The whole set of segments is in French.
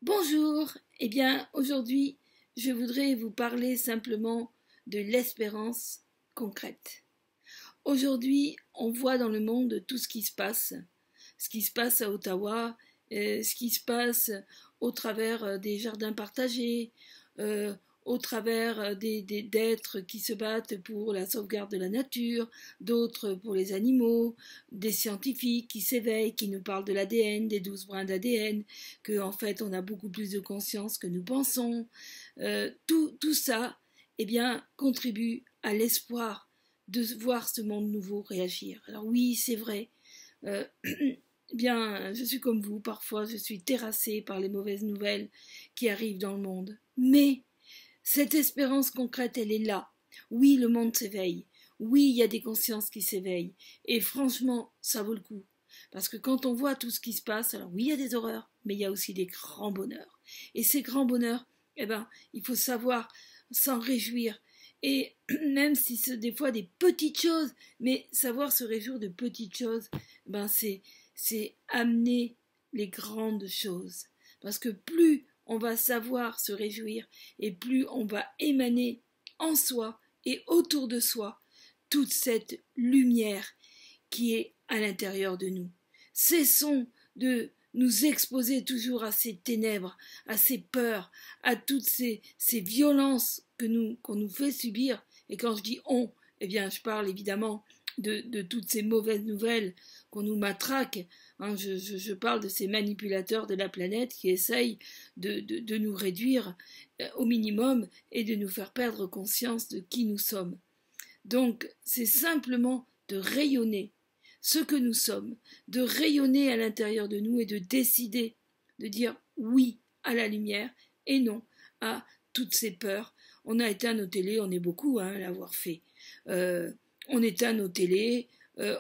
Bonjour, eh bien aujourd'hui je voudrais vous parler simplement de l'espérance concrète. Aujourd'hui on voit dans le monde tout ce qui se passe à Ottawa, ce qui se passe au travers des jardins partagés, euh, au travers d'êtres qui se battent pour la sauvegarde de la nature, d'autres pour les animaux, des scientifiques qui s'éveillent, qui nous parlent de l'ADN, des 12 brins d'ADN, qu'en fait on a beaucoup plus de conscience que nous pensons. Tout ça, eh bien, contribue à l'espoir de voir ce monde nouveau réagir. Alors oui, c'est vrai. Euh, Bien, je suis comme vous, parfois je suis terrassée par les mauvaises nouvelles qui arrivent dans le monde. Mais cette espérance concrète, elle est là. Oui, le monde s'éveille. Oui, il y a des consciences qui s'éveillent. Et franchement, ça vaut le coup. Parce que quand on voit tout ce qui se passe, alors oui, il y a des horreurs, mais il y a aussi des grands bonheurs. Et ces grands bonheurs, eh ben, il faut savoir s'en réjouir. Et même si c'est des fois des petites choses, mais savoir se réjouir de petites choses, ben c'est amener les grandes choses. Parce que plus on va savoir se réjouir et plus on va émaner en soi et autour de soi toute cette lumière qui est à l'intérieur de nous. Cessons de nous exposer toujours à ces ténèbres, à ces peurs, à toutes ces violences qu'on nous fait subir. Et quand je dis on, eh bien je parle évidemment de toutes ces mauvaises nouvelles qu'on nous matraque. Hein, je parle de ces manipulateurs de la planète qui essayent de nous réduire au minimum et de nous faire perdre conscience de qui nous sommes. Donc c'est simplement de rayonner ce que nous sommes, de rayonner à l'intérieur de nous et de décider de dire oui à la lumière et non à toutes ces peurs. On a éteint nos télés, on est beaucoup à l'avoir fait. On éteint nos télés,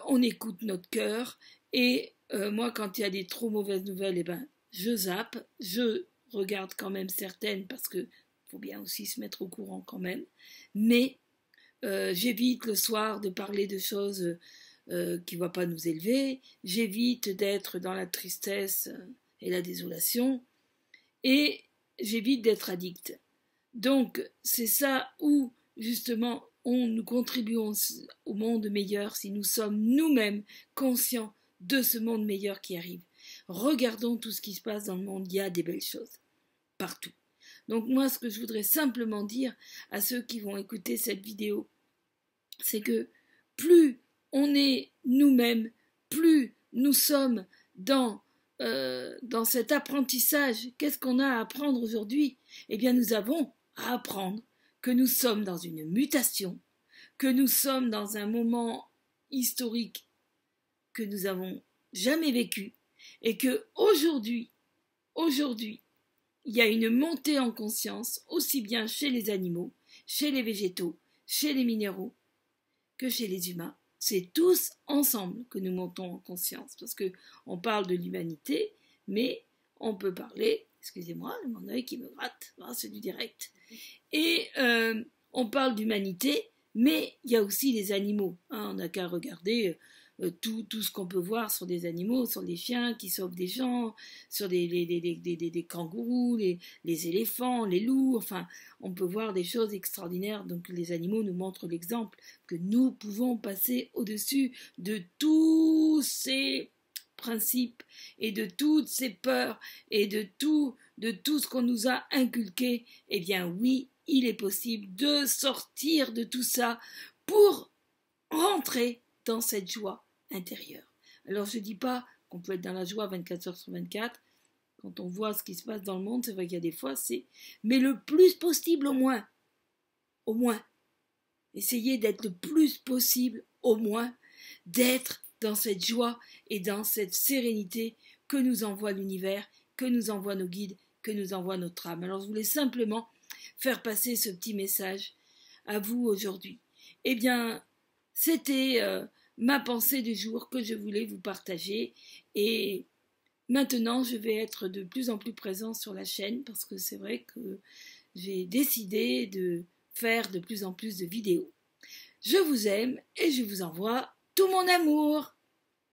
on écoute notre cœur et moi quand il y a des trop mauvaises nouvelles, eh ben, je zappe, je regarde quand même certaines parce que faut bien aussi se mettre au courant quand même, mais j'évite le soir de parler de choses qui ne vont pas nous élever, j'évite d'être dans la tristesse et la désolation, et j'évite d'être addict. Donc c'est ça où justement nous contribuons au monde meilleur si nous sommes nous-mêmes conscients de ce monde meilleur qui arrive. Regardons tout ce qui se passe dans le monde, il y a des belles choses, partout. Donc moi, ce que je voudrais simplement dire à ceux qui vont écouter cette vidéo, c'est que plus on est nous-mêmes, plus nous sommes dans cet apprentissage. Qu'est-ce qu'on a à apprendre aujourd'hui? Eh bien, nous avons à apprendre que nous sommes dans une mutation, que nous sommes dans un moment historique que nous n'avons jamais vécu, et que aujourd'hui, il y a une montée en conscience, aussi bien chez les animaux, chez les végétaux, chez les minéraux, que chez les humains. C'est tous ensemble que nous montons en conscience, parce qu'on parle de l'humanité, mais on peut parler, excusez-moi, mon œil qui me gratte, c'est du direct, et on parle d'humanité, mais il y a aussi les animaux. Hein, on n'a qu'à regarder tout ce qu'on peut voir sur des animaux, sur des chiens qui sauvent des gens, sur des kangourous, les éléphants, les loups, enfin, on peut voir des choses extraordinaires. Donc les animaux nous montrent l'exemple que nous pouvons passer au-dessus de tous ces principes et de toutes ces peurs et de tout ce qu'on nous a inculqué. Eh bien oui, il est possible de sortir de tout ça pour rentrer dans cette joie intérieure. Alors je ne dis pas qu'on peut être dans la joie 24 heures sur 24, quand on voit ce qui se passe dans le monde, c'est vrai qu'il y a des fois, mais le plus possible au moins, essayez d'être le plus possible au moins, d'être dans cette joie et dans cette sérénité que nous envoie l'univers, que nous envoient nos guides, que nous envoie notre âme. Alors je voulais simplement faire passer ce petit message à vous aujourd'hui. Eh bien, c'était ma pensée du jour que je voulais vous partager, et maintenant je vais être de plus en plus présent sur la chaîne parce que c'est vrai que j'ai décidé de faire de plus en plus de vidéos. Je vous aime et je vous envoie tout mon amour.